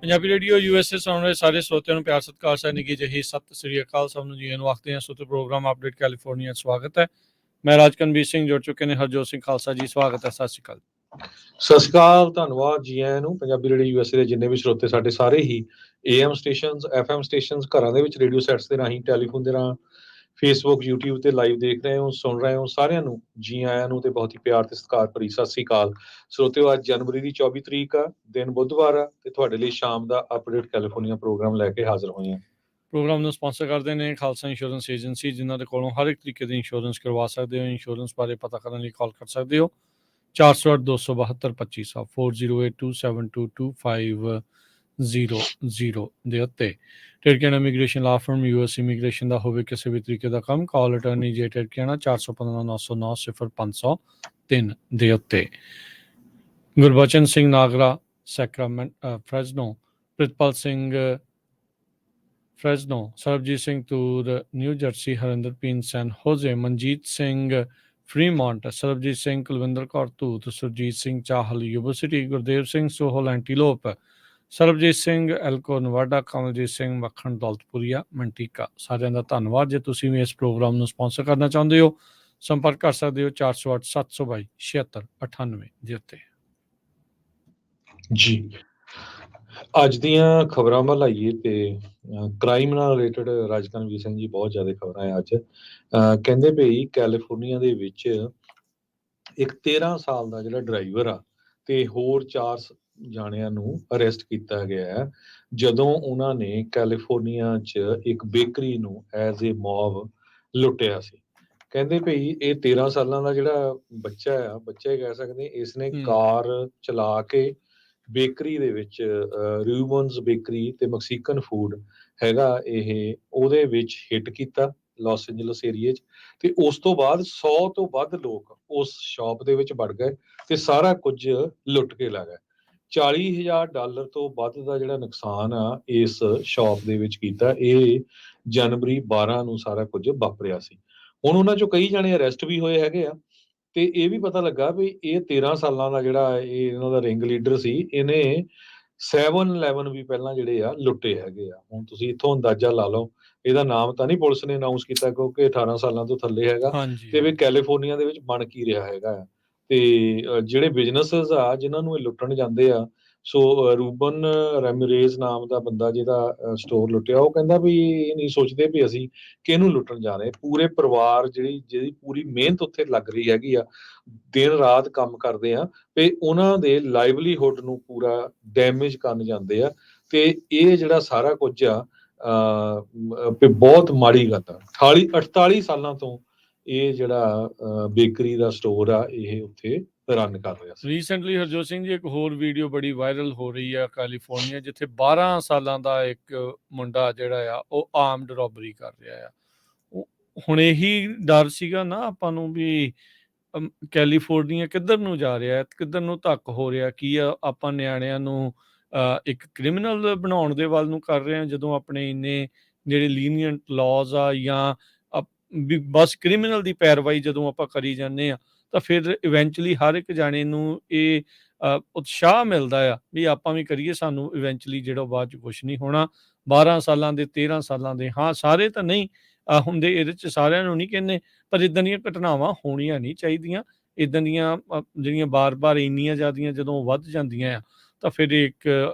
Punjabi radio USA ਸੁਣ ਰਹੇ ਸਾਰੇ ਸਰੋਤਿਆਂ ਨੂੰ ਪਿਆਰ ਸਤਿਕਾਰ ਸਹਿ ਨਿੱਘੀ ਜਿਹੀ ਸਤਿ ਸ੍ਰੀ ਅਕਾਲ। ਸਭ ਨੂੰ ਜੀ ਨੂੰ ਆਖਦੇ ਹਾਂ। ਸੋਤੇ ਪ੍ਰੋਗਰਾਮ ਅਪਡੇਟ ਕੈਲੀਫੋਰਨੀਆ ਸਵਾਗਤ ਹੈ। ਮੈਂ ਰਾਜਕਨਵੀਰ ਸਿੰਘ ਜੁੜ ਚੁੱਕੇ ਨੇ। ਹਰਜੋਤ ਸਿੰਘ ਖਾਲਸਾ ਜੀ ਸਵਾਗਤ ਹੈ। ਸਤਿ ਸ਼੍ਰੀ ਅਕਾਲ। ਸਤਿ ਸ਼੍ਰੀ ਅਕਾਲ, ਧੰਨਵਾਦ ਜੀ ਆਇਆਂ ਨੂੰ। ਪੰਜਾਬੀ ਰੇਡੀਓ USA ਦੇ ਜਿੰਨੇ ਵੀ ਸਰੋਤੇ ਸਾਡੇ ਸਾਰੇ ਹੀ AM ਸਟੇਸ਼ਨਸ, FM ਸਟੇਸ਼ਨਸ, ਘਰਾਂ ਦੇ ਵਿੱਚ ਰੇਡੀਓ ਸੈਟਸ ਦੇ ਰਾਹੀਂ, ਟੈਲੀਫੋਨ ਦੇ ਰਾਹੀਂ, ਫੇਸਬੁੱਕ, YouTube ਤੇ ਲਾਈਵ ਦੇਖ ਰਹੇ ਹੋ, ਸੁਣ ਰਹੇ ਹੋ, ਸਾਰਿਆਂ ਨੂੰ ਜੀ ਆਇਆਂ ਨੂੰ ਤੇ ਬਹੁਤ ਹੀ ਪਿਆਰ ਤੇ ਸਤਿਕਾਰ ਭਰੀ ਸਤਿ ਸ਼੍ਰੀ ਅਕਾਲ। ਸਰੋਤਿਓ, ਅੱਜ ਜਨਵਰੀ ਦੀ 24 ਤਰੀਕ ਆ, ਦਿਨ ਬੁੱਧਵਾਰ ਆ, ਤੇ ਤੁਹਾਡੇ ਲਈ ਸ਼ਾਮ ਦਾ ਅਪਡੇਟ ਕੈਲੀਫੋਰਨੀਆ ਪ੍ਰੋਗਰਾਮ ਲੈ ਕੇ ਹਾਜ਼ਰ ਹੋਏ ਹਾਂ। ਪ੍ਰੋਗਰਾਮ ਨੂੰ ਸਪਾਂਸਰ ਕਰਦੇ ਨੇ ਖਾਲਸਾ ਇੰਸ਼ੋਰੈਂਸ ਏਜੰਸੀ, ਜਿਨ੍ਹਾਂ ਦੇ ਕੋਲੋਂ ਹਰ ਇੱਕ ਤਰੀਕੇ ਦੀ ਇੰਸ਼ੋਰੈਂਸ ਕਰਵਾ ਸਕਦੇ ਹੋ। ਇੰਸ਼ੋਰੈਂਸ ਬਾਰੇ ਪਤਾ ਕਰਨ ਲਈ ਕਾਲ ਕਰ ਸਕਦੇ ਹੋ 408-272-2500 4082722500 ਦੇ ਉੱਤੇ। ਟਿਰਕਿਆਣਾ ਇਮੀਗ੍ਰੇਸ਼ਨ ਲਾ ਫਰਮ US ਇਮੀਗ੍ਰੇਸ਼ਨ ਦਾ ਹੋਵੇ ਕਿਸੇ ਵੀ ਤਰੀਕੇ ਦਾ ਕੰਮ, ਕਾਲ ਅਟਰਨੀ ਜੇ ਟਿਰਕਿਆਣਾ 415-909-0503 ਦੇ ਉੱਤੇ। Gurbachan Singh Nagra ਸੈਕਰਾਮੈਂਟ Fresno, Pritpal Singh Fresno, Sarabjit Singh Toor new jersey, Harinder ਪੀਨ ਸੈਨ ਹੋਜ਼ੇ, ਮਨਜੀਤ ਸਿੰਘ ਫਰੀਮੌਂਟ, ਸਰਬਜੀਤ ਸਿੰਘ ਕੁਲਵਿੰਦਰ ਕੌਰ ਧੂਤ, ਸੁਰਜੀਤ ਸਿੰਘ ਚਾਹਲ ਯੂਨੀਵਰਸਿਟੀ, ਗੁਰਦੇਵ ਸਿੰਘ ਸੋਹਲ ਐਂਟੀਲੋਪ, ਸਰਬਜੀਤ ਸਿੰਘ ਐਲਕੋ ਨਵਾਡਾ, ਕਮਲਜੀਤ ਸਿੰਘ ਮੱਖਣ ਦੌਲਤਪੁਰੀਆ ਮੰਟੀਕਾ। ਸਾਰਿਆਂ ਦਾ ਧੰਨਵਾਦ। ਜੇ ਤੁਸੀਂ ਵੀ ਇਸ ਪ੍ਰੋਗਰਾਮ ਨੂੰ ਸਪਾਂਸਰ ਕਰਨਾ ਚਾਹੁੰਦੇ ਹੋ, ਸੰਪਰਕ ਕਰ ਸਕਦੇ ਹੋ 408-722-7698 ਦੇ ਉੱਤੇ। ਜੀ, ਅੱਜ ਦੀਆਂ ਖਬਰਾਂ ਵੱਲ ਆਈਏ ਤੇ ਕ੍ਰਾਈਮ ਨਾਲ ਰਿਲੇਟਡ ਰਾਜਕਨਵੀਰ ਸਿੰਘ ਜੀ ਬਹੁਤ ਜ਼ਿਆਦਾ ਖਬਰਾਂ ਆ ਅੱਜ। ਕਹਿੰਦੇ ਭਈ ਕੈਲੀਫੋਰਨੀਆ ਦੇ ਵਿੱਚ ਇੱਕ 13 ਸਾਲ ਦਾ ਜਿਹੜਾ ਡਰਾਈਵਰ ਆ ਤੇ ਹੋਰ 4 ਜਾਣਿਆਂ ਨੂੰ ਅਰੈਸਟ ਕੀਤਾ ਗਿਆ ਹੈ, ਜਦੋਂ ਉਹਨਾਂ ਨੇ ਕੈਲੀਫੋਰਨੀਆ 'ਚ ਇੱਕ ਬੇਕਰੀ ਨੂੰ ਐਜ਼ ਏ ਮੌਬ ਲੁੱਟਿਆ ਸੀ। ਕਹਿੰਦੇ ਭਈ ਇਹ 13 ਸਾਲਾਂ ਦਾ ਜਿਹੜਾ ਬੱਚਾ ਆ, ਬੱਚਾ ਹੀ ਕਹਿ ਸਕਦੇ, ਇਸਨੇ ਕਾਰ ਚਲਾ ਕੇ ਬੇਕਰੀ ਦੇ ਵਿੱਚ ਰਿਊਬਨਸ ਬੇਕਰੀ ਤੇ ਮੈਕਸੀਕਨ ਫੂਡ ਹੈਗਾ ਇਹ, ਉਹਦੇ ਵਿੱਚ ਹਿੱਟ ਕੀਤਾ ਲਾਸ ਐਂਜਲਸ ਏਰੀਏ 'ਚ। ਤੇ ਉਸ ਤੋਂ ਬਾਅਦ 100 ਤੋਂ ਵੱਧ ਲੋਕ ਉਸ ਸ਼ਾਪ ਦੇ ਵਿੱਚ ਵੜ ਗਏ ਤੇ ਸਾਰਾ ਕੁਝ ਲੁੱਟ ਕੇ ਲੈ ਗਏ। $40,000 ਤੋਂ ਵੱਧ ਦਾ ਜਿਹੜਾ ਨੁਕਸਾਨ ਆ ਇਸ ਸ਼ਾਪ ਦੇ ਵਿੱਚ ਕੀਤਾ। ਇਹ ਜਨਵਰੀ 12 ਨੂੰ ਸਾਰਾ ਕੁਝ ਵਾਪਰਿਆ ਸੀ। ਹੁਣ ਉਹਨਾਂ ਚੋਂ ਕਈ ਜਾਣੇ ਅਰੈਸਟ ਵੀ ਹੋਏ ਹੈਗੇ ਆ, ਤੇ ਇਹ ਵੀ ਪਤਾ ਲੱਗਾ ਵੀ ਇਹ 13 ਸਾਲਾਂ ਦਾ ਜਿਹੜਾ ਇਹ ਇਹਨਾਂ ਦਾ ਰਿੰਗ ਲੀਡਰ ਸੀ, ਇਹਨੇ 7-11 ਵੀ ਪਹਿਲਾਂ ਜਿਹੜੇ ਆ ਲੁੱਟੇ ਹੈਗੇ ਆ। ਹੁਣ ਤੁਸੀਂ ਇੱਥੋਂ ਅੰਦਾਜ਼ਾ ਲਾ ਲਓ, ਇਹਦਾ ਨਾਮ ਤਾਂ ਨਹੀਂ ਪੁਲਿਸ ਨੇ ਅਨਾਉਂਸ ਕੀਤਾ ਕਿਉਂਕਿ 18 ਸਾਲਾਂ ਤੋਂ ਥੱਲੇ ਹੈਗਾ, ਤੇ ਵੀ ਕੈਲੀਫੋਰਨੀਆ ਦੇ ਵਿੱਚ ਬਣ ਕੀ ਰਿਹਾ ਹੈਗਾ। ਤੇ ਜਿਹੜੇ ਬਿਜ਼ਨੈਸਸ ਆ ਜਿਨ੍ਹਾਂ ਨੂੰ ਇਹ ਲੁੱਟਣ ਜਾਂਦੇ ਆ, ਸੋ ਰੂਬਨ ਰੈਮਿਰੇਜ਼ ਨਾਮ ਦਾ ਬੰਦਾ ਜਿਹਦਾ ਸਟੋਰ ਲੁੱਟਿਆ, ਉਹ ਕਹਿੰਦਾ ਵੀ ਇਹ ਨਹੀਂ ਸੋਚਦੇ ਵੀ ਅਸੀਂ ਕਿਹਨੂੰ ਲੁੱਟਣ ਜਾ ਰਹੇ। ਪੂਰੇ ਪਰਿਵਾਰ ਜਿਹਦੀ ਪੂਰੀ ਮਿਹਨਤ ਉੱਥੇ ਲੱਗ ਰਹੀ ਹੈਗੀ ਆ, ਦਿਨ ਰਾਤ ਕੰਮ ਕਰਦੇ ਆ, ਤੇ ਉਹਨਾਂ ਦੇ ਲਾਈਵਲੀਹੁੱਡ ਨੂੰ ਪੂਰਾ ਡੈਮੇਜ ਕਰਨ ਜਾਂਦੇ ਆ। ਤੇ ਇਹ ਜਿਹੜਾ ਸਾਰਾ ਕੁਝ ਆ ਬਹੁਤ ਮਾੜੀ ਗੱਲ ਆ। 48 ਸਾਲਾਂ ਤੋਂ ਇਹ ਜਿਹੜਾ ਬੇਕਰੀ ਦਾ ਸਟੋਰ ਆ ਇਹ ਉੱਥੇ ਰਨ ਕਰ ਰਿਹਾ ਸੀ। ਰੀਸੈਂਟਲੀ ਹਰਜੋਤ ਸਿੰਘ ਜੀ ਇੱਕ ਹੋਰ ਵੀਡੀਓ ਬੜੀ ਵਾਇਰਲ ਹੋ ਰਹੀ ਆ ਕੈਲੀਫੋਰਨੀਆ, ਜਿੱਥੇ 12 ਸਾਲਾਂ ਦਾ ਇੱਕ ਮੁੰਡਾ ਜਿਹੜਾ ਆ ਉਹ ਆਰਮਡ ਰੋਬਰੀ ਕਰ ਰਿਹਾ ਆ। ਹੁਣ ਇਹੀ ਡਰ ਸੀਗਾ ਨਾ ਆਪਾਂ ਨੂੰ ਵੀ ਕੈਲੀਫੋਰਨੀਆ ਕਿੱਧਰ ਨੂੰ ਜਾ ਰਿਹਾ, ਕਿੱਧਰ ਨੂੰ ਧੱਕ ਹੋ ਰਿਹਾ, ਕੀ ਆ ਆਪਾਂ ਨਿਆਣਿਆਂ ਨੂੰ ਇੱਕ ਕ੍ਰਿਮੀਨਲ ਬਣਾਉਣ ਦੇ ਵੱਲ ਨੂੰ ਕਰ ਰਹੇ ਹਾਂ, ਜਦੋਂ ਆਪਣੇ ਇੰਨੇ ਜਿਹੜੇ ਲੀਨੀਅੰਟ ਲਾਜ਼ ਆ ਜਾਂ ਵੀ ਬਸ ਕ੍ਰਿਮੀਨਲ ਦੀ ਪੈਰਵਾਈ ਜਦੋਂ ਆਪਾਂ ਕਰੀ ਜਾਂਦੇ ਆ, ਤਾਂ ਫਿਰ ਇਵੈਂਚੁਅਲੀ ਹਰ ਇੱਕ ਜਾਣੇ ਨੂੰ ਇਹ ਉਤਸ਼ਾਹ ਮਿਲਦਾ ਆ ਵੀ ਆਪਾਂ ਵੀ ਕਰੀਏ, ਸਾਨੂੰ ਇਵੈਂਚੁਅਲੀ ਜਿਹੜਾ ਬਾਅਦ 'ਚ ਕੁਛ ਨਹੀਂ ਹੋਣਾ। 12 ਸਾਲਾਂ ਦੇ 13 ਸਾਲਾਂ ਦੇ, ਹਾਂ ਸਾਰੇ ਤਾਂ ਨਹੀਂ ਹੁੰਦੇ, ਇਹਦੇ 'ਚ ਸਾਰਿਆਂ ਨੂੰ ਨਹੀਂ ਕਹਿੰਦੇ, ਪਰ ਇੱਦਾਂ ਦੀਆਂ ਘਟਨਾਵਾਂ ਹੋਣੀਆਂ ਨਹੀਂ ਚਾਹੀਦੀਆਂ। ਇੱਦਾਂ ਦੀਆਂ ਜਿਹੜੀਆਂ ਬਾਰ-ਬਾਰ ਇੰਨੀਆਂ ਜ਼ਿਆਦੀਆਂ ਜਦੋਂ ਵੱਧ ਜਾਂਦੀਆਂ ਆ, ਤਾਂ ਫਿਰ ਇੱਕ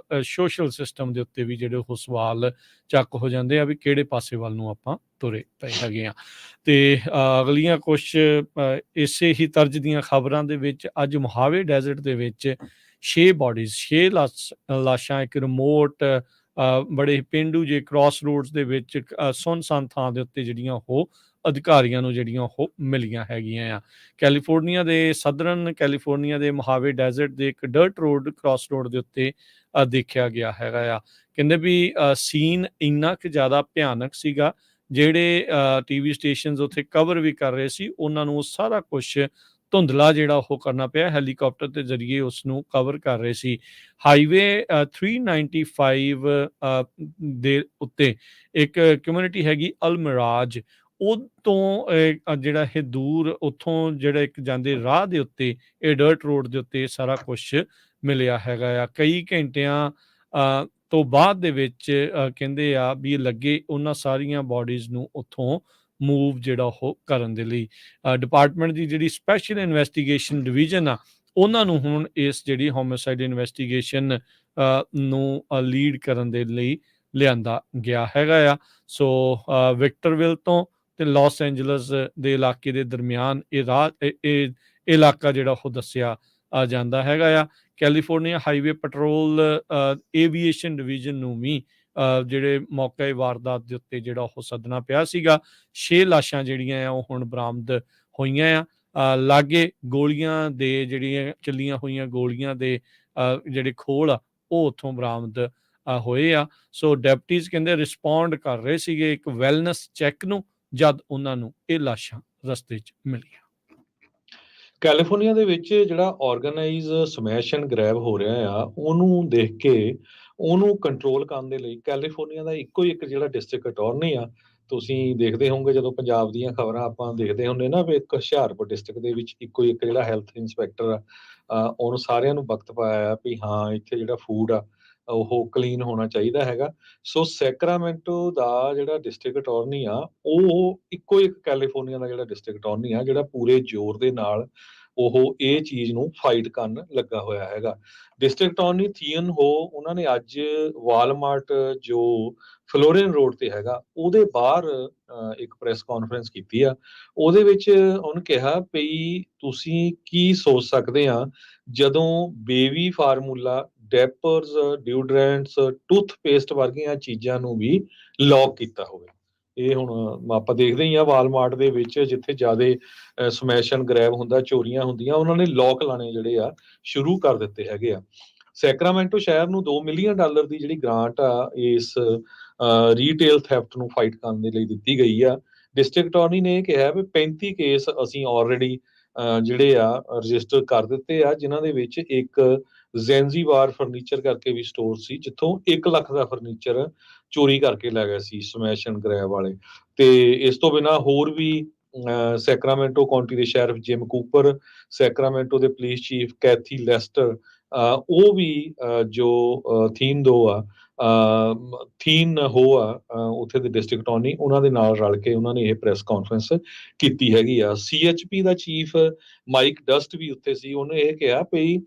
ਸੋਸ਼ਲ ਸਿਸਟਮ ਦੇ ਉੱਤੇ ਵੀ ਜਿਹੜੇ ਉਹ ਸਵਾਲ ਚੱਕ ਹੋ ਜਾਂਦੇ ਆ ਵੀ ਕਿਹੜੇ ਪਾਸੇ ਵੱਲ ਨੂੰ ਆਪਾਂ ਤੁਰੇ ਪਏ ਹੈਗੇ ਆ। ਤੇ ਅਗਲੀਆਂ ਕੁਛ ਇਸੇ ਹੀ ਤਰਜ਼ ਦੀਆਂ ਖਬਰਾਂ ਦੇ ਵਿੱਚ ਅੱਜ ਮੋਹਾਵੇ ਡੈਜ਼ਰਟ ਦੇ ਵਿੱਚ 6 ਬਾਡੀਜ਼, 6 ਲਾਸ਼ਾਂ ਇੱਕ ਰਿਮੋਟ ਬੜੇ ਪੇਂਡੂ ਜੇ ਕ੍ਰਾਸ ਰੋਡਸ ਦੇ ਵਿੱਚ ਸੁੰਨਸਾਨ ਥਾਂ ਦੇ ਉੱਤੇ ਜਿਹੜੀਆਂ ਉਹ ਅਧਿਕਾਰੀਆਂ ਨੂੰ ਜਿਹੜੀਆਂ ਉਹ ਮਿਲੀਆਂ ਹੈਗੀਆਂ ਆ। ਕੈਲੀਫੋਰਨੀਆ ਦੇ ਸਦਰਨ ਕੈਲੀਫੋਰਨੀਆ ਦੇ ਮੋਹਾਵੇ ਡੈਜ਼ਰਟ ਦੇ ਇੱਕ ਡਰਟ ਰੋਡ ਕ੍ਰਾਸ ਰੋਡ ਦੇ ਉੱਤੇ ਦੇਖਿਆ ਗਿਆ ਹੈਗਾ ਆ। ਕਹਿੰਦੇ ਵੀ ਸੀਨ ਇੰਨਾ ਕੁ ਜ਼ਿਆਦਾ ਭਿਆਨਕ ਸੀਗਾ, ਜਿਹੜੇ TV ਸਟੇਸ਼ਨਸ ਉੱਥੇ ਕਵਰ ਵੀ ਕਰ ਰਹੇ ਸੀ, ਉਹਨਾਂ ਨੂੰ ਸਾਰਾ ਕੁਛ ਧੁੰਦਲਾ ਜਿਹੜਾ ਉਹ ਕਰਨਾ ਪਿਆ, ਹੈਲੀਕਾਪਟਰ ਦੇ ਜ਼ਰੀਏ ਉਸ ਨੂੰ ਕਵਰ ਕਰ ਰਹੇ ਸੀ। ਹਾਈਵੇ 395 ਦੇ ਉੱਤੇ ਇੱਕ ਕਮਿਊਨਿਟੀ ਹੈਗੀ ਅਲਮਰਾਜ, ਉਹ ਤੋਂ ਜਿਹੜਾ ਇਹ ਦੂਰ ਉੱਥੋਂ ਜਿਹੜਾ ਇੱਕ ਜਾਂਦੇ ਰਾਹ ਦੇ ਉੱਤੇ ਇਹ ਡਰਟ ਰੋਡ ਦੇ ਉੱਤੇ ਸਾਰਾ ਕੁਛ ਮਿਲਿਆ ਹੈਗਾ ਆ। ਕਈ ਘੰਟਿਆਂ ਤੋਂ ਬਾਅਦ ਦੇ ਵਿੱਚ ਕਹਿੰਦੇ ਆ ਵੀ ਲੱਗੇ ਉਹਨਾਂ ਸਾਰੀਆਂ ਬਾਡੀਜ਼ ਨੂੰ ਉੱਥੋਂ ਮੂਵ ਜਿਹੜਾ ਉਹ ਕਰਨ ਦੇ ਲਈ। ਡਿਪਾਰਟਮੈਂਟ ਦੀ ਜਿਹੜੀ ਸਪੈਸ਼ਲ ਇਨਵੈਸਟੀਗੇਸ਼ਨ ਡਿਵੀਜ਼ਨ ਆ ਉਹਨਾਂ ਨੂੰ ਹੁਣ ਇਸ ਜਿਹੜੀ ਹੋਮਿਸਾਈਡ ਇਨਵੈਸਟੀਗੇਸ਼ਨ ਨੂੰ ਲੀਡ ਕਰਨ ਦੇ ਲਈ ਲਿਆਂਦਾ ਗਿਆ ਹੈਗਾ ਆ। ਸੋ ਵਿਕਟਰਵਿਲ ਤੋਂ ਤੇ ਲਾਸ ਐਂਜਲਸ ਦੇ ਇਲਾਕੇ ਦੇ ਦਰਮਿਆਨ ਇਹ ਇਲਾਕਾ ਜਿਹੜਾ ਉਹ ਦੱਸਿਆ ਜਾਂਦਾ ਹੈਗਾ ਆ। California highway petrol aviation division ਨੂੰ ਵੀ ਜਿਹੜੇ ਮੌਕੇ ਵਾਰਦਾਤ ਦੇ ਉੱਤੇ ਜਿਹੜਾ ਉਹ ਸੱਦਣਾ ਪਿਆ ਸੀਗਾ। 6 ਲਾਸ਼ਾਂ ਜਿਹੜੀਆਂ ਆ ਉਹ ਹੁਣ ਬਰਾਮਦ ਹੋਈਆਂ ਆ। ਲਾਗੇ ਗੋਲੀਆਂ ਦੇ ਜਿਹੜੀਆਂ ਚੱਲੀਆਂ ਹੋਈਆਂ ਗੋਲੀਆਂ ਦੇ ਜਿਹੜੇ ਖੋਲ ਆ ਉਹ ਉੱਥੋਂ ਬਰਾਮਦ ਹੋਏ ਆ। ਸੋ ਡੈਪਟੀਜ਼ ਕਹਿੰਦੇ ਰਿਸਪੌਂਡ ਕਰ ਰਹੇ ਸੀਗੇ ਇੱਕ ਵੈਲਨੈਸ ਚੈੱਕ ਨੂੰ ਜਦ ਉਹਨਾਂ ਨੂੰ ਇਹ ਲਾਸ਼ਾਂ ਰਸਤੇ 'ਚ ਮਿਲੀਆਂ। ਕੈਲੀਫੋਰਨੀਆ ਦੇ ਵਿੱਚ ਜਿਹੜਾ ਆਰਗੇਨਾਈਜ਼ ਸਮੈਸ਼ ਐਂਡ ਗ੍ਰੈਬ ਹੋ ਰਿਹਾ ਆ ਉਹਨੂੰ ਦੇਖ ਕੇ ਉਹਨੂੰ ਕੰਟਰੋਲ ਕਰਨ ਦੇ ਲਈ ਕੈਲੀਫੋਰਨੀਆ ਦਾ ਇੱਕੋ ਇੱਕ ਜਿਹੜਾ ਡਿਸਟ੍ਰਿਕਟ ਅਟਾਰਨੀ ਆ, ਤੁਸੀਂ ਦੇਖਦੇ ਹੋਵੋਗੇ ਜਦੋਂ ਪੰਜਾਬ ਦੀਆਂ ਖਬਰਾਂ ਆਪਾਂ ਦੇਖਦੇ ਹੁੰਦੇ ਨਾ ਵੀ ਇੱਕ ਹੁਸ਼ਿਆਰਪੁਰ ਡਿਸਟ੍ਰਿਕਟ ਦੇ ਵਿੱਚ ਇੱਕੋ ਇੱਕ ਜਿਹੜਾ ਹੈਲਥ ਇੰਸਪੈਕਟਰ ਆ, ਉਹਨੂੰ ਸਾਰਿਆਂ ਨੂੰ ਵਕਤ ਪਾਇਆ ਆ ਵੀ ਹਾਂ ਇੱਥੇ ਜਿਹੜਾ ਫੂਡ ਆ ਉਹ ਕਲੀਨ ਹੋਣਾ ਚਾਹੀਦਾ ਹੈਗਾ। ਸੋ ਸੈਕਰਾਮੈਂਟੋ ਦਾ ਜਿਹੜਾ ਡਿਸਟ੍ਰਿਕਟ ਅਟਾਰਨੀ ਆ ਉਹ ਇੱਕੋ ਇੱਕ ਕੈਲੀਫੋਰਨੀਆ ਦਾ ਜਿਹੜਾ ਡਿਸਟ੍ਰਿਕਟ ਅਟਾਰਨੀ ਆ ਜਿਹੜਾ ਪੂਰੇ ਜ਼ੋਰ ਦੇ ਨਾਲ ਉਹ ਇਹ ਚੀਜ਼ ਨੂੰ ਫਾਈਟ ਕਰਨ ਲੱਗਾ ਹੋਇਆ ਹੈਗਾ। ਡਿਸਟ੍ਰਿਕਟ ਅਟਾਰਨੀ ਥੀਅਨ ਹੋ ਉਹਨਾਂ ਨੇ ਅੱਜ ਵਾਲਮਾਰਟ ਜੋ ਫਲੋਰੀਨ ਰੋਡ ਤੇ ਹੈਗਾ ਉਹਦੇ ਬਾਹਰ ਇੱਕ ਪ੍ਰੈਸ ਕਾਨਫਰੰਸ ਕੀਤੀ ਆ। ਉਹਦੇ ਵਿੱਚ ਉਹਨੇ ਕਿਹਾ ਵੀ ਤੁਸੀਂ ਕੀ ਸੋਚ ਸਕਦੇ ਆ ਜਦੋਂ ਬੇਬੀ ਫਾਰਮੂਲਾ, ਡੈਪਰਸ, ਡਿਓਡਰੈਂਟਸ, ਟੂਥਪੇਸਟ ਵਰਗੀਆਂ ਚੀਜ਼ਾਂ ਨੂੰ ਵੀ ਲੌਕ ਕੀਤਾ ਹੋਵੇ। ਇਹ ਹੁਣ ਆਪਾਂ ਦੇਖਦੇ ਹੀ ਆ ਵਾਲਮਾਰਟ ਦੇ ਵਿੱਚ ਜਿੱਥੇ ਜ਼ਿਆਦਾ ਸਮੈਸ਼ ਐਂਡ ਗ੍ਰੈਬ ਹੁੰਦਾ, ਚੋਰੀਆਂ ਹੁੰਦੀਆਂ, ਉਹਨਾਂ ਨੇ ਲੌਕ ਲਾਣੇ ਜਿਹੜੇ ਆ ਸ਼ੁਰੂ ਕਰ ਦਿੱਤੇ ਹੈਗੇ ਆ। ਸੈਕਰਾਮੈਂਟੋ ਸ਼ਹਿਰ ਨੂੰ $2 ਮਿਲੀਅਨ ਦੀ ਜਿਹੜੀ ਗ੍ਰਾਂਟ ਆ ਇਸ ਰੀਟੇਲ ਥੈਫਟ ਨੂੰ ਫਾਈਟ ਕਰਨ ਦੇ ਲਈ ਦਿੱਤੀ ਗਈ ਆ। ਡਿਸਟ੍ਰਿਕਟ ਅਟਾਰਨੀ ਨੇ ਇਹ ਕਿਹਾ ਵੀ 35 ਕੇਸ ਅਸੀਂ ਆਲਰੇਡੀ ਜਿਹੜੇ ਆ ਰਜਿਸਟਰ ਕਰ ਦਿੱਤੇ ਆ, ਜਿਨ੍ਹਾਂ ਦੇ ਵਿੱਚ ਇੱਕ ਜ਼ੈਂਜ਼ੀਬਾਰ ਫਰਨੀਚਰ ਕਰਕੇ ਵੀ ਸਟੋਰ ਸੀ ਜਿੱਥੋਂ 1 ਲੱਖ ਦਾ ਫਰਨੀਚਰ ਚੋਰੀ ਕਰਕੇ ਲੈ ਗਏ ਸੀ ਸਮੈਸ਼ ਐਂਡ ਗ੍ਰੈਬ ਵਾਲੇ। ਤੇ ਇਸ ਤੋਂ ਬਿਨਾਂ ਹੋਰ ਵੀ ਸੈਕਰਾਮੈਂਟੋ ਕਾਉਂਟੀ ਦੇ ਸ਼ੈਰਿਫ ਜਿਮ ਕੂਪਰ, ਸੈਕਰਾਮੈਂਟੋ ਦੇ ਪੁਲਿਸ ਚੀਫ ਕੈਥੀ ਲੈਸਟਰ, ਉਹ ਵੀ ਜੋ ਥੀਨ ਹੋ ਆ ਉੱਥੇ ਦੇ ਡਿਸਟ੍ਰਿਕਟ ਅਟਾਰਨੀ, ਉਹਨਾਂ ਦੇ ਨਾਲ ਰਲ ਕੇ ਉਹਨਾਂ ਨੇ ਇਹ ਪ੍ਰੈਸ ਕਾਨਫਰੰਸ ਕੀਤੀ ਹੈਗੀ ਆ। CHP ਦਾ ਚੀਫ ਮਾਈਕ ਡਸਟ ਵੀ ਉੱਥੇ ਸੀ। ਉਹਨੇ ਇਹ ਕਿਹਾ ਵੀ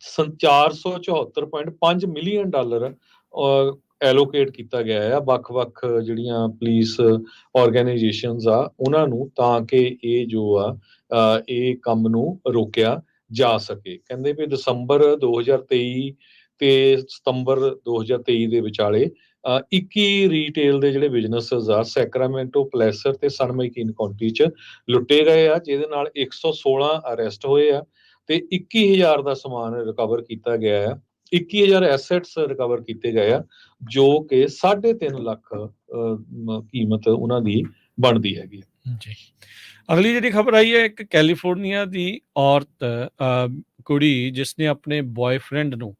$474.5 ਮਿਲੀਅਨ ਐਲੋਕੇਟ ਕੀਤਾ ਗਿਆ ਆ ਵੱਖ-ਵੱਖ ਜਿਹੜੀਆਂ ਪੁਲਿਸ ਆਰਗੇਨਾਈਜੇਸ਼ਨਸ ਆ ਉਹਨਾਂ ਨੂੰ, ਤਾਂ ਕਿ ਇਹ ਜੋ ਆ ਇਹ ਕੰਮ ਨੂੰ ਰੋਕਿਆ ਜਾ ਸਕੇ। ਕਹਿੰਦੇ ਵੀ ਦਸੰਬਰ 2023 ਤੇ ਸਤੰਬਰ 2023 ਦੇ ਵਿਚਾਲੇ 21 ਰੀਟੇਲ ਦੇ ਜਿਹੜੇ ਬਿਜ਼ਨੈਸਸ ਆ ਸੈਕਰਾਮੈਂਟੋ, ਪਲੈਸਰ ਤੇ ਸਨ ਮੈਕੀਨ ਕਾਉਂਟੀ 'ਚ ਲੁੱਟੇ ਗਏ ਆ, ਜਿਹਦੇ ਨਾਲ 116 ਅਰੈਸਟ ਹੋਏ ਆ ਤੇ 21,000 ਦਾ ਸਮਾਨ ਰਿਕਵਰ ਕੀਤਾ ਗਿਆ ਆ। 21,000 ਐਸੈਟਸ ਰਿਕਵਰ ਕੀਤੇ ਗਏ ਆ ਜੋ ਕਿ 3.5 ਲੱਖ ਕੀਮਤ ਉਹਨਾਂ ਦੀ ਬਣਦੀ ਹੈਗੀ। ਜੀ, ਅਗਲੀ ਜਿਹੜੀ ਖਬਰ ਆਈ ਹੈ ਇੱਕ ਕੈਲੀਫੋਰਨੀਆ ਦੀ ਔਰਤ ਕੁੜੀ ਜਿਸਨੇ ਆਪਣੇ ਬॉयਫ੍ਰੈਂਡ ਨੂੰ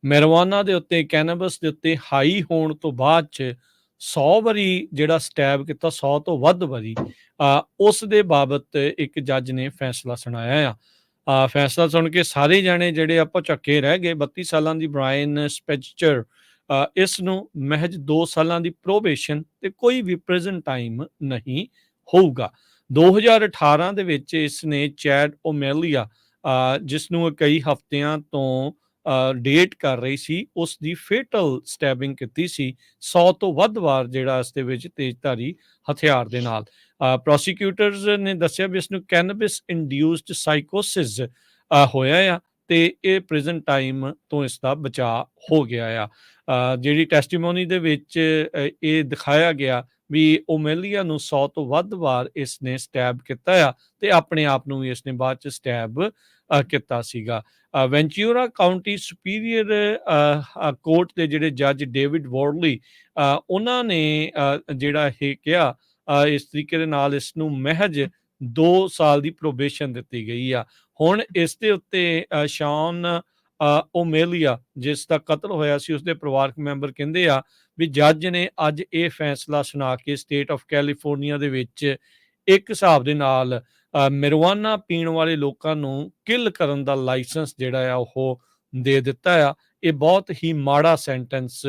ਮੈਰੀਜੁਆਨਾ ਦੇ ਉੱਤੇ, ਕੈਨੇਬਸ ਦੇ ਉੱਤੇ ਹਾਈ ਹੋਣ ਤੋਂ ਬਾਅਦ 'ਚ 100 ਵਾਰੀ ਜਿਹੜਾ ਸਟੈਬ ਕੀਤਾ, 100 ਤੋਂ ਵੱਧ ਵਾਰੀ, ਉਸ ਦੇ ਬਾਬਤ ਇੱਕ ਜੱਜ ਨੇ ਫੈਸਲਾ ਸੁਣਾਇਆ ਆ। ਫੈਸਲਾ ਸੁਣ ਕੇ ਸਾਰੇ ਜਾਣੇ ਜਿਹੜੇ ਆਪਾਂ ਝੱਕੇ ਰਹਿ ਗਏ। 32 ਸਾਲਾਂ ਦੀ ਬ੍ਰਾਇਨ ਸਪੈਚਰ ਇਸ ਨੂੰ ਮਹਿਜ 2 ਸਾਲਾਂ ਦੀ ਪ੍ਰੋਬੇਸ਼ਨ ਤੇ ਕੋਈ ਵੀ ਪ੍ਰਿਜ਼ਨ ਟਾਈਮ ਨਹੀਂ ਹੋਊਗਾ। 2018 ਦੇ ਵਿੱਚ ਇਸ ਨੇ ਚੈਡ ਓਮੇਲੀਆ ਜਿਸ ਨੂੰ ਕਈ ਹਫ਼ਤਿਆਂ ਤੋਂ ਡੇਟ ਕਰ ਰਹੀ ਸੀ, ਉਸ ਦੀ ਫੇਟਲ ਸਟੈਬਿੰਗ ਕੀਤੀ ਸੀ 100 ਤੋਂ ਵੱਧ ਵਾਰ, ਜਿਹੜਾ ਇਸ ਦੇ ਵਿੱਚ ਤੇਜ਼ਧਾਰੀ ਹਥਿਆਰ ਦੇ ਨਾਲ। ਪ੍ਰੋਸੀਕਿਊਟਰਸ ਨੇ ਦੱਸਿਆ ਵੀ ਇਸ ਨੂੰ ਕੈਨੇਬਿਸ ਇੰਡਿਊਸਡ ਸਾਈਕੋਸਿਸ ਹੋਇਆ ਆ ਤੇ ਇਹ ਪ੍ਰਿਜ਼ਨ ਟਾਈਮ ਤੋਂ ਇਸ ਦਾ ਬਚਾਅ ਹੋ ਗਿਆ ਆ। ਜਿਹੜੀ ਟੈਸਟੀਮੋਨੀ ਦੇ ਵਿੱਚ ਇਹ ਦਿਖਾਇਆ ਗਿਆ ਵੀ ਓਮੇਲੀਆ ਨੂੰ 100 ਤੋਂ ਵੱਧ ਵਾਰ ਇਸ ਨੇ ਸਟੈਬ ਕੀਤਾ ਆ ਤੇ ਆਪਣੇ ਆਪ ਨੂੰ ਵੀ ਇਸ ਨੇ ਬਾਅਦ 'ਚ ਸਟੈਬ ਕੀਤਾ ਸੀਗਾ। ਵੈਂਚੂਰਾ ਕਾਉਂਟੀ ਸੁਪੀਰੀਅਰ ਕੋਰਟ ਦੇ ਜਿਹੜੇ ਜੱਜ ਡੇਵਿਡ ਵਾਰਡਲੀ, ਉਹਨਾਂ ਨੇ ਜਿਹੜਾ ਇਹ ਕਿਹਾ ਇਸ ਤਰੀਕੇ ਦੇ ਨਾਲ ਇਸ ਨੂੰ ਮਹਿਜ 2 ਸਾਲ ਦੀ ਪ੍ਰੋਬੇਸ਼ਨ ਦਿੱਤੀ ਗਈ ਆ। ਹੁਣ ਇਸ ਦੇ ਉੱਤੇ ਸ਼ੌਨ ਓਮੇਲੀਆ ਜਿਸ ਦਾ ਕਤਲ ਹੋਇਆ ਸੀ, ਉਸਦੇ ਪਰਿਵਾਰਕ ਮੈਂਬਰ ਕਹਿੰਦੇ ਆ ਵੀ ਜੱਜ ਨੇ ਅੱਜ ਇਹ ਫੈਸਲਾ ਸੁਣਾ ਕੇ ਸਟੇਟ ਆਫ ਕੈਲੀਫੋਰਨੀਆ ਦੇ ਵਿੱਚ ਇੱਕ ਹਿਸਾਬ ਦੇ ਨਾਲ ਮੈਰੀਜੁਆਨਾ ਪੀਣ ਵਾਲੇ ਲੋਕਾਂ ਨੂੰ ਕਿਲ ਕਰਨ ਦਾ ਲਾਇਸੈਂਸ ਜਿਹੜਾ ਆ ਉਹ ਦੇ ਦਿੱਤਾ ਆ। ਇਹ ਬਹੁਤ ਹੀ ਮਾੜਾ ਸੈਂਟੈਂਸ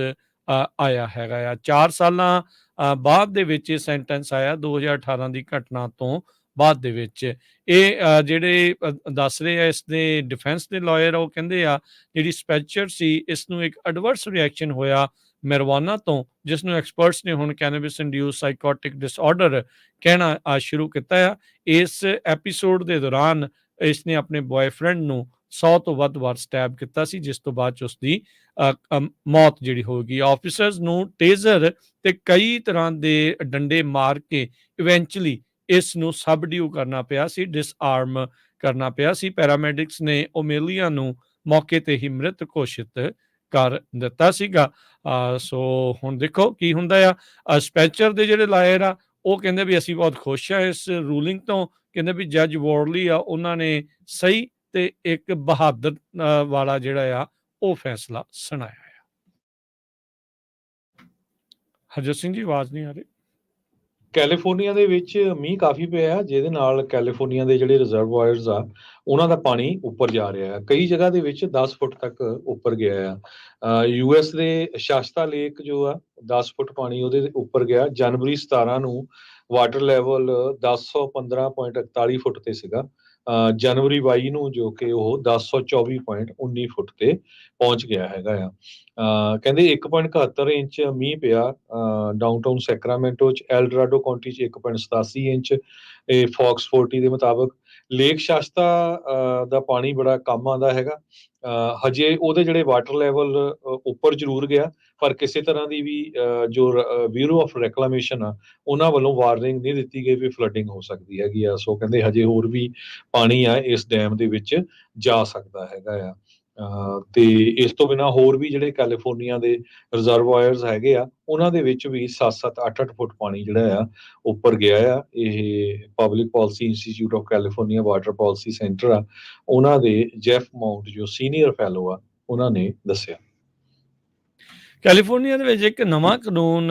ਆਇਆ ਹੈਗਾ ਆ। 4 ਸਾਲਾਂ ਬਾਅਦ ਦੇ ਵਿੱਚ ਇਹ ਸੈਂਟੈਂਸ ਆਇਆ, 2018 ਦੀ ਘਟਨਾ ਤੋਂ ਬਾਅਦ ਦੇ ਵਿੱਚ। ਇਹ ਜਿਹੜੇ ਦੱਸ ਰਹੇ ਆ ਇਸ ਦੇ ਡਿਫੈਂਸ ਦੇ ਲਾਇਰ, ਉਹ ਕਹਿੰਦੇ ਆ ਜਿਹੜੀ ਸਪੈਚਰ ਸੀ ਇਸ ਨੂੰ ਇੱਕ ਐਡਵਰਸ ਰਿਐਕਸ਼ਨ ਹੋਇਆ ਮੈਰੀਜੁਆਨਾ ਤੋਂ, ਜਿਸ ਨੂੰ ਐਕਸਪਰਟਸ ਨੇ ਹੁਣ ਕੈਨੇਬਿਸ ਇੰਡਿਊਸ ਸਾਈਕੋਟਿਕ ਡਿਸਆਰਡਰ ਕਹਿਣਾ ਸ਼ੁਰੂ ਕੀਤਾ ਆ। ਇਸ ਐਪੀਸੋਡ ਦੇ ਦੌਰਾਨ ਇਸ ਨੇ ਆਪਣੇ ਬॉयਫ੍ਰੈਂਡ ਨੂੰ 100 ਤੋਂ ਵੱਧ ਵਾਰ ਸਟੈਬ ਕੀਤਾ ਸੀ, ਜਿਸ ਤੋਂ ਬਾਅਦ 'ਚ ਉਸਦੀ ਮੌਤ ਜਿਹੜੀ ਹੋ ਗਈ। ਆਫਿਸਰਸ ਨੂੰ ਟੇਜ਼ਰ ਤੇ ਕਈ ਤਰ੍ਹਾਂ ਦੇ ਡੰਡੇ ਮਾਰ ਕੇ ਇਵੈਂਚੁਅਲੀ ਇਸ ਨੂੰ ਸਬਡਿਊ ਕਰਨਾ ਪਿਆ ਸੀ, ਡਿਸਆਰਮ ਕਰਨਾ ਪਿਆ ਸੀ। ਪੈਰਾਮੈਡਿਕਸ ਨੇ ਓਮੇਲੀਆ ਨੂੰ ਮੌਕੇ ਤੇ ਹੀ ਮ੍ਰਿਤ ਘੋਸ਼ਿਤ ਕਰ ਦਿੱਤਾ ਸੀਗਾ। ਸੋ ਹੁਣ ਦੇਖੋ ਕੀ ਹੁੰਦਾ ਆ। ਸਪੈਚਰ ਦੇ ਜਿਹੜੇ ਲਾਇਰ ਆ ਉਹ ਕਹਿੰਦੇ ਵੀ ਅਸੀਂ ਬਹੁਤ ਖੁਸ਼ ਆ ਇਸ ਰੂਲਿੰਗ ਤੋਂ। ਕਹਿੰਦੇ ਵੀ ਜੱਜ ਵਾਰਲੀ ਆ, ਉਹਨਾਂ ਨੇ ਸਹੀ ਤੇ ਇੱਕ ਬਹਾਦਰ ਵਾਲਾ ਜਿਹੜਾ ਆ ਉਹ ਫੈਸਲਾ ਸੁਣਾਇਆ ਆ। ਹਰਜੋਤ ਸਿੰਘ ਜੀ, ਆਵਾਜ਼ ਨਹੀਂ ਆ ਰਹੀ। ਕੈਲੀਫੋਰਨੀਆ ਦੇ ਵਿੱਚ ਮੀਂਹ ਕਾਫੀ ਪਿਆ, ਜਿਹਦੇ ਨਾਲ ਕੈਲੀਫੋਰਨੀਆ ਦੇ ਜਿਹੜੇ ਰਿਜ਼ਰਵਾਇਰਸ ਆ ਉਹਨਾਂ ਦਾ ਪਾਣੀ ਉੱਪਰ ਜਾ ਰਿਹਾ ਹੈ। ਕਈ ਜਗ੍ਹਾ ਦੇ ਵਿੱਚ 10 ਫੁੱਟ ਤੱਕ ਉੱਪਰ ਗਿਆ ਆ। ਯੂਐਸ ਦੇ ਸ਼ਾਸਤਾ ਲੇਕ ਜੋ ਆ 10 ਫੁੱਟ ਪਾਣੀ ਉਹਦੇ ਉੱਪਰ ਗਿਆ। ਜਨਵਰੀ 17 ਨੂੰ ਵਾਟਰ ਲੈਵਲ 1015.41 ਫੁੱਟ ਤੇ ਸੀਗਾ। ਜਨਵਰੀ 22 ਨੂੰ ਜੋ ਕਿ ਉਹ 1024.19 ਫੁੱਟ ਤੇ ਪਹੁੰਚ ਗਿਆ ਹੈਗਾ ਆ। ਕਹਿੰਦੇ 1.71 ਇੰਚ ਮੀਂਹ ਪਿਆ ਡਾਊਨਟਾਊਨ ਸੈਕਰਾਮੈਂਟੋ ਚ। ਐਲਡਰਾਡੋ ਕਾਉਂਟੀ ਚ 1.87 ਇੰਚ ਇਹ ਫੌਕਸ 40 ਦੇ ਮੁਤਾਬਕ। ਲੇਕ ਸ਼ਾਸਤਾ ਦਾ ਪਾਣੀ ਬੜਾ ਕੰਮ ਆਉਂਦਾ ਹੈਗਾ। ਹਜੇ ਉਹਦੇ ਜਿਹੜੇ ਵਾਟਰ ਲੈਵਲ ਉੱਪਰ ਜ਼ਰੂਰ ਗਿਆ, ਪਰ ਕਿਸੇ ਤਰ੍ਹਾਂ ਦੀ ਵੀ ਜੋ ਬਿਊਰੋ ਆਫ ਰੈਕਲਾਮੇਸ਼ਨ ਆ ਉਹਨਾਂ ਵੱਲੋਂ ਵਾਰਨਿੰਗ ਨਹੀਂ ਦਿੱਤੀ ਗਈ ਵੀ ਫਲੱਡਿੰਗ ਹੋ ਸਕਦੀ ਹੈਗੀ ਆ। ਸੋ ਕਹਿੰਦੇ ਹਜੇ ਹੋਰ ਵੀ ਪਾਣੀ ਆ ਇਸ ਡੈਮ ਦੇ ਵਿੱਚ ਜਾ ਸਕਦਾ ਹੈਗਾ ਆ। ਤੇ ਇਸ ਤੋਂ ਬਿਨਾਂ ਹੋਰ ਵੀ ਜਿਹੜੇ ਕੈਲੀਫੋਰਨੀਆ ਦੇ ਰਿਜ਼ਰਵਾਇਰਸ ਹੈਗੇ ਆ ਉਹਨਾਂ ਦੇ ਵਿੱਚ ਵੀ 7-7 8-8 ਫੁੱਟ ਪਾਣੀ ਜਿਹੜਾ ਆ ਉੱਪਰ ਗਿਆ ਆ। ਇਹ public policy institute of California water policy centre ਆ, ਉਹਨਾਂ ਦੇ ਜੈਫ ਮਾਊਂਟ ਜੋ ਸੀਨੀਅਰ ਫੈਲੋ ਆ ਉਹਨਾਂ ਨੇ ਦੱਸਿਆ। ਕੈਲੀਫੋਰਨੀਆ ਦੇ ਵਿੱਚ ਇੱਕ ਨਵਾਂ ਕਾਨੂੰਨ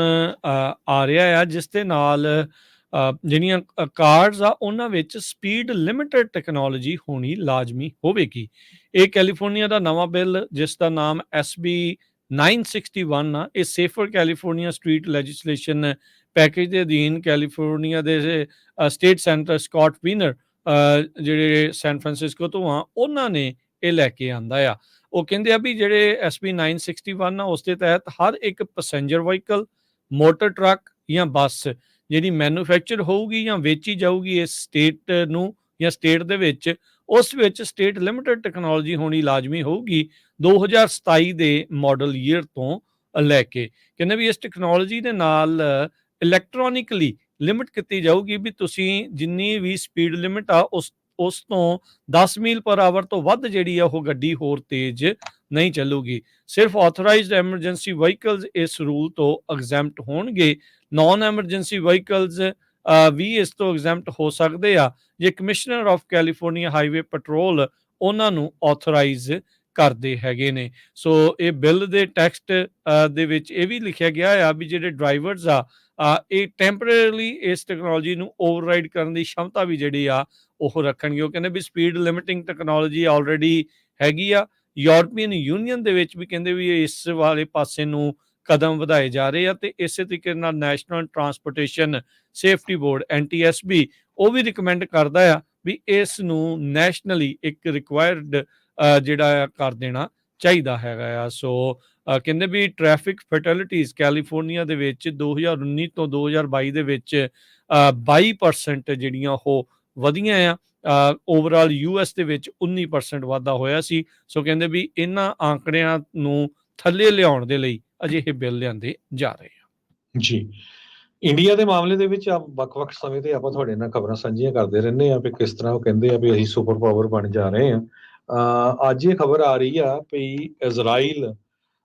ਆ ਰਿਹਾ ਆ, ਜਿਸ ਦੇ ਨਾਲ ਜਿਹੜੀਆਂ ਕਾਰਜ਼ ਆ ਉਹਨਾਂ ਵਿੱਚ ਸਪੀਡ ਲਿਮਿਟਡ ਟੈਕਨੋਲੋਜੀ ਹੋਣੀ ਲਾਜ਼ਮੀ ਹੋਵੇਗੀ। ਇਹ ਕੈਲੀਫੋਰਨੀਆ ਦਾ ਨਵਾਂ ਬਿੱਲ, ਜਿਸ ਦਾ ਨਾਮ SB 961 ਆ, ਇਹ safer California street legislation package ਦੇ ਅਧੀਨ ਕੈਲੀਫੋਰਨੀਆ ਦੇ ਸਟੇਟ ਸੈਂਟਰ ਸਕਾਟ ਵੀਨਰ ਜਿਹੜੇ ਸੈਨ ਫਰਾਂਸਿਸਕੋ ਤੋਂ ਆ, ਉਹਨਾਂ ਨੇ ਇਹ ਲੈ ਕੇ ਆਂਦਾ ਆ। ਉਹ ਕਹਿੰਦੇ ਆ ਵੀ ਜਿਹੜੇ SB 961 ਆ ਉਸ ਦੇ ਤਹਿਤ ਹਰ ਇੱਕ ਪੈਸੇਂਜਰ ਵਹੀਕਲ, ਮੋਟਰ ਟਰੱਕ ਜਾਂ ਬੱਸ ਜਿਹੜੀ ਮੈਨੂਫੈਕਚਰ ਹੋਊਗੀ ਜਾਂ ਵੇਚੀ ਜਾਊਗੀ ਇਸ ਸਟੇਟ ਨੂੰ ਜਾਂ ਸਟੇਟ ਦੇ ਵਿੱਚ, ਉਸ ਵਿੱਚ ਸਟੇਟ ਲਿਮਿਟਡ ਟੈਕਨੋਲੋਜੀ ਹੋਣੀ ਲਾਜ਼ਮੀ ਹੋਊਗੀ 2027 ਦੇ ਮਾਡਲ ਈਅਰ ਤੋਂ ਲੈ ਕੇ। ਕਹਿੰਦੇ ਵੀ ਇਸ ਟੈਕਨੋਲੋਜੀ ਦੇ ਨਾਲ ਇਲੈਕਟ੍ਰੋਨਿਕਲੀ ਲਿਮਿਟ ਕੀਤੀ ਜਾਊਗੀ ਵੀ ਤੁਸੀਂ ਜਿੰਨੀ ਵੀ ਸਪੀਡ ਲਿਮਿਟ ਆ ਉਸ ਤੋਂ 10 ਮੀਲ ਪਰ ਆਵਰ ਤੋਂ ਵੱਧ ਜਿਹੜੀ ਆ ਉਹ ਗੱਡੀ ਹੋਰ ਤੇਜ਼ ਨਹੀਂ ਚੱਲੂਗੀ। ਸਿਰਫ ਆਥੋਰਾਈਜ਼ਡ ਐਮਰਜੈਂਸੀ ਵਹੀਕਲਸ ਇਸ ਰੂਲ ਤੋਂ ਐਗਜ਼ੈਂਪਟ ਹੋਣਗੇ। ਨਾਨ ਐਮਰਜੈਂਸੀ ਵਹੀਕਲਸ ਵੀ ਇਸ ਤੋਂ ਐਗਜ਼ੈਂਪਟ ਹੋ ਸਕਦੇ ਆ ਜੇ commissioner of California highway petrol ਉਹਨਾਂ ਨੂੰ ਆਥੋਰਾਈਜ਼ ਕਰਦੇ ਹੈਗੇ ਨੇ। ਸੋ ਇਹ ਬਿੱਲ ਦੇ ਟੈਕਸਟ ਦੇ ਵਿੱਚ ਇਹ ਵੀ ਲਿਖਿਆ ਗਿਆ ਆ ਵੀ ਜਿਹੜੇ ਡਰਾਈਵਰਸ ਆ ਇਹ ਟੈਂਪਰੇਰੀਲੀ ਇਸ ਟੈਕਨੋਲੋਜੀ ਨੂੰ ਓਵਰਰਾਈਡ ਕਰਨ ਦੀ ਸ਼ਮਤਾ ਵੀ ਜਿਹੜੀ ਆ ਉਹ ਰੱਖਣਗੇ। ਉਹ ਕਹਿੰਦੇ ਵੀ ਸਪੀਡ ਲਿਮਿਟਿੰਗ ਟੈਕਨੋਲੋਜੀ ਆਲਰੇਡੀ ਹੈਗੀ ਆ। ਯੂਰਪੀਅਨ ਯੂਨੀਅਨ ਦੇ ਵਿੱਚ ਵੀ ਕਹਿੰਦੇ ਵੀ ਇਸ ਵਾਲੇ ਪਾਸੇ ਨੂੰ ਕਦਮ ਵਧਾਏ ਜਾ ਰਹੇ ਆ ਤੇ ਇਸੇ ਤਰੀਕੇ ਨਾਲ national transportation safety board NTSB ਉਹ ਵੀ ਰਿਕਮੈਂਡ ਕਰਦਾ ਆ ਵੀ ਇਸ ਨੂੰ ਨੈਸ਼ਨਲੀ ਇੱਕ ਰਿਕੁਆਇਰਡ ਜਿਹੜਾ ਕਰ ਦੇਣਾ ਚਾਹੀਦਾ ਹੈਗਾ ਆ। ਸੋ ਕਹਿੰਦੇ ਵੀ ਟ੍ਰੈਫਿਕ ਫੈਟੈਲਿਟੀਜ਼ ਕੈਲੀਫੋਰਨੀਆ ਦੇ ਵਿੱਚ 2019 ਤੋਂ 2022 ਦੇ ਵਿੱਚ 22% ਜਿਹੜੀਆਂ ਉਹ ਵਧੀਆਂ ਆ। ਓਵਰਆਲ US ਦੇ ਵਿੱਚ 19% ਵਾਧਾ ਹੋਇਆ ਸੀ। ਸੋ ਕਹਿੰਦੇ ਵੀ ਇਹਨਾਂ ਆંકੜਿਆਂ ਨੂੰ ਥੱਲੇ ਲਿਆਉਣ ਦੇ ਲਈ ਅਜਿਹੇ ਬਿੱਲ ਲਿਆਂਦੇ ਜਾ ਰਹੇ ਆ। ਜੀ, ਇੰਡੀਆ ਦੇ ਮਾਮਲੇ ਦੇ ਵਿੱਚ ਵੱਖ-ਵੱਖ ਸਮੇਂ ਤੇ ਆਪਾਂ ਤੁਹਾਡੇ ਨਾਲ ਖਬਰਾਂ ਸਾਂਝੀਆਂ ਕਰਦੇ ਰਹਿੰਦੇ ਆ ਵੀ ਕਿਸ ਤਰ੍ਹਾਂ ਉਹ ਕਹਿੰਦੇ ਆ ਵੀ ਅਸੀਂ ਸੁਪਰ ਪਾਵਰ ਬਣ ਜਾ ਰਹੇ ਆ। ਅੱਜ ਇਹ ਖਬਰ ਆ ਰਹੀ ਆ ਵੀ ਇਜ਼ਰਾਈਲ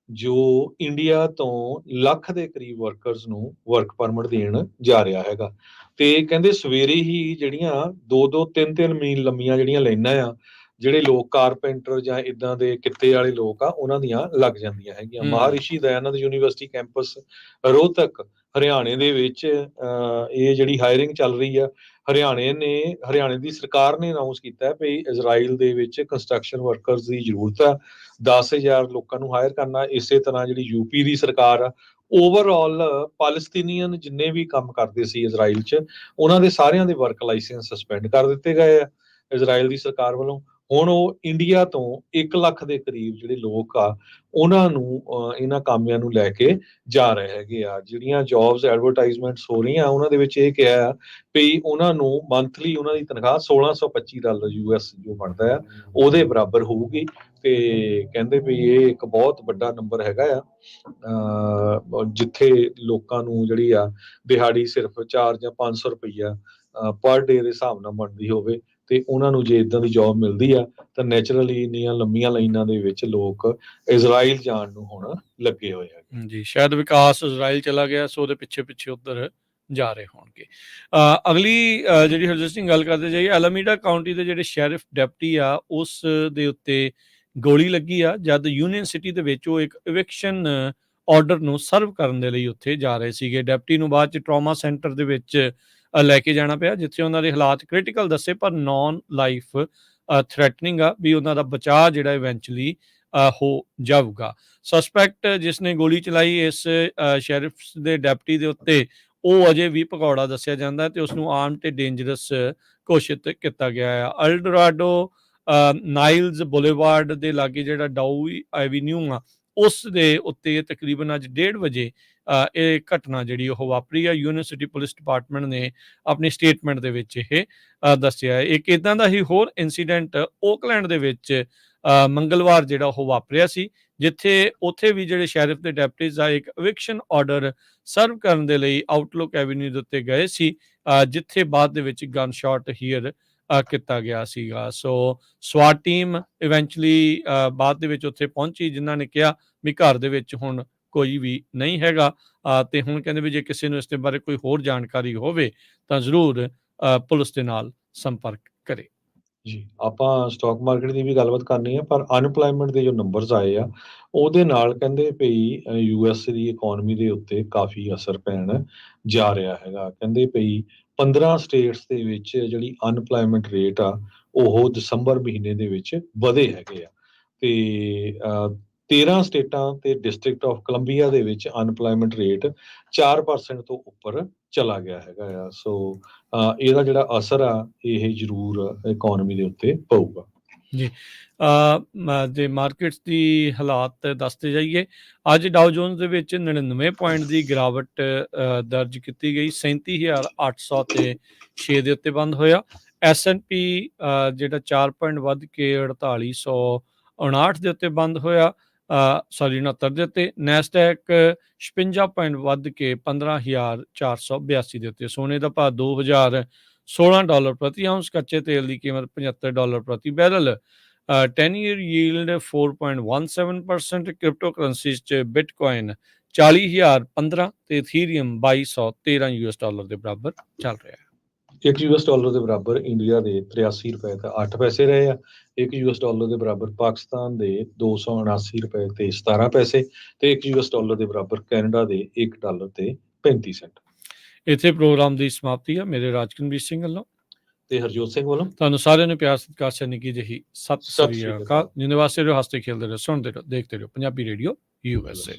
ਜੋ ਇੰਡੀਆ ਤੋਂ ਲੱਖ ਦੇ ਕਰੀਬ ਵਰਕਰਸ ਨੂੰ ਵਰਕ ਪਰਮਿਟ ਦੇਣ ਜਾ ਰਿਹਾ ਹੈਗਾ ਤੇ ਕਹਿੰਦੇ ਸਵੇਰੇ ਹੀ ਜਿਹੜੀਆਂ 2-2 3-3 ਮੀਲ ਲੰਮੀਆਂ ਜਿਹੜੀਆਂ ਲਾਈਨਾਂ ਆ ਜਿਹੜੇ ਲੋਕ ਕਾਰਪੈਂਟਰ ਜਾਂ ਇਦਾਂ ਦੇ ਕਿੱਤੇ ਵਾਲੇ ਲੋਕ ਆ ਉਹਨਾਂ ਦੀਆਂ ਲੱਗ ਜਾਂਦੀਆਂ ਹੈਗੀਆਂ। ਮਹਾਰਿਸ਼ੀ ਦਇਆਨੰਦ ਯੂਨੀਵਰਸਿਟੀ ਕੈਂਪਸ ਰੋਹਤਕ ਹਰਿਆਣੇ ਦੇ ਵਿੱਚ ਇਹ ਜਿਹੜੀ ਹਾਇਰਿੰਗ ਚੱਲ ਰਹੀ ਆ। ਹਰਿਆਣੇ ਦੀ ਸਰਕਾਰ ਨੇ ਅਨਾਉਂਸ ਕੀਤਾ ਵੀ ਇਜ਼ਰਾਈਲ ਦੇ ਵਿੱਚ ਕੰਸਟਰਕਸ਼ਨ ਵਰਕਰਸ ਦੀ ਜ਼ਰੂਰਤ ਆ, 10,000 ਲੋਕਾਂ ਨੂੰ ਹਾਇਰ ਕਰਨਾ। ਇਸੇ ਤਰ੍ਹਾਂ ਜਿਹੜੀ ਯੂਪੀ ਦੀ ਸਰਕਾਰ ਆ, ਓਵਰਆਲ ਪਾਲਸਤੀਨੀਅਨ ਜਿੰਨੇ ਵੀ ਕੰਮ ਕਰਦੇ ਸੀ ਇਜ਼ਰਾਈਲ 'ਚ, ਉਹਨਾਂ ਦੇ ਸਾਰਿਆਂ ਦੇ ਵਰਕ ਲਾਇਸੈਂਸ ਸਸਪੈਂਡ ਕਰ ਦਿੱਤੇ ਗਏ ਆ ਇਜ਼ਰਾਈਲ ਦੀ ਸਰਕਾਰ ਵੱਲੋਂ। ਹੁਣ ਉਹ ਇੰਡੀਆ ਤੋਂ 1 ਲੱਖ ਦੇ ਕਰੀਬ ਜਿਹੜੇ ਲੋਕ ਆ ਉਹਨਾਂ ਨੂੰ ਇਹਨਾਂ ਕਾਮਿਆਂ ਨੂੰ ਲੈ ਕੇ ਜਾ ਰਹੇ ਹੈਗੇ ਆ। ਜਿਹੜੀਆਂ ਜੌਬਸ ਐਡਵਰਟਾਈਜ਼ਮੈਂਟਸ ਹੋ ਰਹੀਆਂ ਉਹਨਾਂ ਦੇ ਵਿੱਚ ਇਹ ਕਿਹਾ ਵੀ ਉਹਨਾਂ ਨੂੰ ਮੰਥਲੀ ਉਹਨਾਂ ਦੀ ਤਨਖਾਹ $1625 US ਜੋ ਬਣਦਾ ਆ ਉਹਦੇ ਬਰਾਬਰ ਹੋਊਗੀ। ਤੇ ਕਹਿੰਦੇ ਵੀ ਇਹ ਇੱਕ ਬਹੁਤ ਵੱਡਾ ਨੰਬਰ ਹੈਗਾ ਆ, ਜਿੱਥੇ ਲੋਕਾਂ ਨੂੰ ਜਿਹੜੀ ਆ ਦਿਹਾੜੀ ਸਿਰਫ 4 ਜਾਂ 500 ਰੁਪਈਆ ਪਰ ਡੇ ਦੇ ਹਿਸਾਬ ਨਾਲ ਬਣਦੀ ਹੋਵੇ ਤੇ ਉਹਨਾਂ ਨੂੰ ਜੇ ਇਦਾਂ ਦੀ ਜੌਬ ਮਿਲਦੀ ਆ ਤਾਂ ਨੈਚੁਰਲੀ ਇੰਨੀਆਂ ਲੰਮੀਆਂ ਲਾਈਨਾਂ ਦੇ ਵਿੱਚ ਲੋਕ ਇਜ਼ਰਾਈਲ ਜਾਣ ਨੂੰ ਹੁਣ ਲੱਗੇ ਹੋਏ ਆ ਜੀ। ਸ਼ਾਇਦ ਵਿਕਾਸ ਇਜ਼ਰਾਈਲ ਚਲਾ ਗਿਆ, ਸੋ ਉਹਦੇ ਪਿੱਛੇ ਪਿੱਛੇ ਉੱਧਰ ਜਾ ਰਹੇ ਹੋਣਗੇ। ਅਗਲੀ ਜਿਹੜੀ ਹਰਜਿਤ ਗੱਲ ਕਰਦੇ ਜਾਈਏ, ਐਲਾਮੀਡਾ ਕਾਉਂਟੀ ਦੇ ਜਿਹੜੇ ਸ਼ੈਰਿਫ ਡੈਪਟੀ ਆ ਉਸ ਦੇ ਉੱਤੇ ਗੋਲੀ ਲੱਗੀ ਆ ਜਦ ਯੂਨੀਅਨ ਸਿਟੀ ਦੇ ਵਿੱਚ ਉਹ ਇੱਕ ਇਵਿਕਸ਼ਨ ਆਰਡਰ ਨੂੰ ਸਰਵ ਕਰਨ ਦੇ ਲਈ ਉੱਥੇ ਜਾ ਰਹੇ ਸੀਗੇ। ਡੈਪਟੀ ਨੂੰ ਬਾਅਦ 'ਚ ਟਰਾਮਾ ਸੈਂਟਰ ਦੇ ਵਿੱਚ ਲੈ ਕੇ ਜਾਣਾ ਪਿਆ, ਜਿੱਥੇ ਉਹਨਾਂ ਦੇ ਹਾਲਾਤ ਕ੍ਰਿਟੀਕਲ ਦੱਸੇ ਪਰ ਨੌਨ ਲਾਈਫ ਥ੍ਰੈਟਨਿੰਗ ਆ, ਵੀ ਉਹਨਾਂ ਦਾ ਬਚਾਅ ਜਿਹੜਾ ਇਵੈਂਚੁਅਲੀ ਹੋ ਜਾਊਗਾ। ਸਸਪੈਕਟ ਜਿਸ ਨੇ ਗੋਲੀ ਚਲਾਈ ਇਸ ਸ਼ੈਰਿਫ ਦੇ ਡੈਪਟੀ ਦੇ ਉੱਤੇ, ਉਹ ਅਜੇ ਵੀ ਭਗੌੜਾ ਦੱਸਿਆ ਜਾਂਦਾ ਤੇ ਉਸ ਨੂੰ ਆਰਮ ਤੇ ਡੇਂਜਰਸ ਘੋਸ਼ਿਤ ਕੀਤਾ ਗਿਆ ਹੈ। ਅਲਡੋਰਾਡੋ ਨਾਈਲਜ਼ ਬੁਲੇਵਾਰਡ ਦੇ ਲਾਗੇ ਜਿਹੜਾ ਡਾਊ ਐਵੀਨਿਊ ਆ ਉਸ ਦੇ ਉੱਤੇ ਤਕਰੀਬਨ ਅੱਜ 1:30 ਵਜੇ ਇਹ ਘਟਨਾ ਜਿਹੜੀ ਉਹ ਵਾਪਰੀ ਆ। ਯੂਨੀਵਰਸਿਟੀ ਪੁਲਿਸ ਡਿਪਾਰਟਮੈਂਟ ਨੇ ਆਪਣੀ ਸਟੇਟਮੈਂਟ ਦੇ ਵਿੱਚ ਇਹ ਦੱਸਿਆ ਹੈ। ਇੱਕ ਇੱਦਾਂ ਦਾ ਹੀ ਹੋਰ ਇਨਸੀਡੈਂਟ ਓਕਲੈਂਡ ਦੇ ਵਿੱਚ ਮੰਗਲਵਾਰ ਜਿਹੜਾ ਉਹ ਵਾਪਰਿਆ ਸੀ, ਜਿੱਥੇ ਉੱਥੇ ਵੀ ਜਿਹੜੇ ਸ਼ੈਰਿਫ ਦੇ ਡੈਪਟੀਜ਼ ਆ ਇੱਕ ਇਵਿਕਸ਼ਨ ਆਰਡਰ ਸਰਵ ਕਰਨ ਦੇ ਲਈ ਆਊਟਲੁੱਕ ਐਵੀਨਿਊ ਦੇ ਉੱਤੇ ਗਏ ਸੀ, ਜਿੱਥੇ ਬਾਅਦ ਦੇ ਵਿੱਚ ਗਨ ਸ਼ਾਟ ਹੀਅਰ ਕੀਤਾ ਗਿਆ ਸੀਗਾ। ਸੋ ਸਵਾਟ ਟੀਮ ਇਵੈਂਚੁਅਲੀ ਬਾਅਦ ਦੇ ਵਿੱਚ ਉੱਥੇ ਪਹੁੰਚੀ, ਜਿਨ੍ਹਾਂ ਨੇ ਕਿਹਾ ਵੀ ਘਰ ਦੇ ਵਿੱਚ ਹੁਣ ਕੋਈ ਵੀ ਨਹੀਂ ਹੈਗਾ ਤੇ ਹੁਣ ਕਹਿੰਦੇ ਵੀ ਜੇ ਕਿਸੇ ਨੂੰ ਇਸ ਦੇ ਬਾਰੇ ਕੋਈ ਹੋਰ ਜਾਣਕਾਰੀ ਹੋਵੇ ਤਾਂ ਜ਼ਰੂਰ ਪੁਲਿਸ ਦੇ ਨਾਲ ਸੰਪਰਕ ਕਰੇ। ਜੀ, ਆਪਾਂ ਸਟਾਕ ਮਾਰਕੀਟ ਦੀ ਵੀ ਗੱਲਬਾਤ ਕਰਨੀ ਆ, ਪਰ ਅਨਪਲਾਇਮੈਂਟ ਦੇ ਜੋ ਨੰਬਰਸ ਆਏ ਆ ਉਹਦੇ ਨਾਲ ਕਹਿੰਦੇ ਪਈ US ਦੀ ਇਕਨੋਮੀ ਦੇ ਉੱਤੇ ਕਾਫੀ ਅਸਰ ਪੈਣ ਜਾ ਰਿਹਾ ਹੈਗਾ। ਕਹਿੰਦੇ ਪਈ 15 ਸਟੇਟਸ ਦੇ ਵਿੱਚ ਜਿਹੜੀ ਅਨਪਲਾਇਮੈਂਟ ਰੇਟ ਆ ਉਹ ਦਸੰਬਰ ਮਹੀਨੇ ਦੇ ਵਿੱਚ ਵਧੇ ਹੈਗੇ ਆ ਤੇ 13 ਸਟੇਟਾਂ ਤੇ ਡਿਸਟ੍ਰਿਕਟ ਆਫ ਕੋਲੰਬੀਆ ਦੇ ਵਿੱਚ ਅਨਪਲਾਇਮੈਂਟ ਰੇਟ 4% ਤੋਂ ਉੱਪਰ ਚਲਾ ਗਿਆ ਹੈਗਾ ਆ। ਸੋ ਇਹਦਾ ਜਿਹੜਾ ਅਸਰ ਆ ਇਹ ਜ਼ਰੂਰ ਇਕਨੋਮੀ ਦੇ ਉੱਤੇ ਪਊਗਾ। ਜੀ, ਤੇ ਮਾਰਕੀਟਸ ਦੀ ਹਾਲਾਤ ਦੱਸਦੇ ਜਾਈਏ। ਅੱਜ ਡਾਓ ਜੋਨਸ ਦੇ ਵਿੱਚ 99 ਪੁਆਇੰਟ ਦੀ ਗਿਰਾਵਟ ਦਰਜ ਕੀਤੀ ਗਈ, 37,800 ਤੇ 6 ਦੇ ਉੱਤੇ ਬੰਦ ਹੋਇਆ। S&P ਜਿਹੜਾ 4 ਪੁਆਇੰਟ ਵੱਧ ਕੇ 4859 ਦੇ ਉੱਤੇ ਬੰਦ ਹੋਇਆ, 69 ਦੇ ਉੱਤੇ। ਨੈਸਡੈਕ 56 ਪੁਆਇੰਟ ਵੱਧ ਕੇ 15,482 ਦੇ ਉੱਤੇ। ਸੋਨੇ ਦਾ ਭਾਅ $2,016 ਪ੍ਰਤੀ ਆਉਂਸ, ਕੱਚੇ ਤੇਲ ਦੀ ਕੀਮਤ $75 ਪ੍ਰਤੀ barrel. 10 year yield 4.17%। Crypto currencies 'ਚ ਬਿਟਕੋਇਨ 40,015 ਤੇ ਇਥੀਰੀਅਮ $2,213 ਦੇ ਬਰਾਬਰ ਚੱਲ ਰਿਹਾ ਹੈ। $1 ਦੇ ਬਰਾਬਰ ਇੰਡੀਆ ਦੇ 83 ਰੁਪਏ ਤੇ 8 ਪੈਸੇ ਰਹੇ ਆ। $1 ਦੇ ਬਰਾਬਰ ਪਾਕਿਸਤਾਨ ਦੇ 279 ਰੁਪਏ ਤੇ 17 ਪੈਸੇ ਤੇ $1 ਦੇ ਬਰਾਬਰ ਕੈਨੇਡਾ ਦੇ $1 ਤੇ 35 ਸੈਂਟ। ਇੱਥੇ ਪ੍ਰੋਗਰਾਮ ਦੀ ਸਮਾਪਤੀ ਹੈ। ਮੇਰੇ ਰਾਜਕਨਵੀਰ ਸਿੰਘ ਵੱਲੋਂ ਤੇ ਹਰਜੋਤ ਸਿੰਘ ਵੱਲੋਂ ਤੁਹਾਨੂੰ ਸਾਰਿਆਂ ਨੂੰ ਪਿਆਰ ਸਤਿਕਾਰ ਸੈਨੀ ਕੀ ਜਿਹੀ ਸਤਿ ਸ੍ਰੀ ਅਕਾਲ। ਜਿੰਨੇ ਵਾਸਤੇ ਰਹੋ, ਹੱਸਦੇ ਖੇਲਦੇ ਰਹੋ, ਸੁਣਦੇ ਰਹੋ, ਦੇਖਦੇ ਰਹੋ ਪੰਜਾਬੀ ਰੇਡੀਓ USA।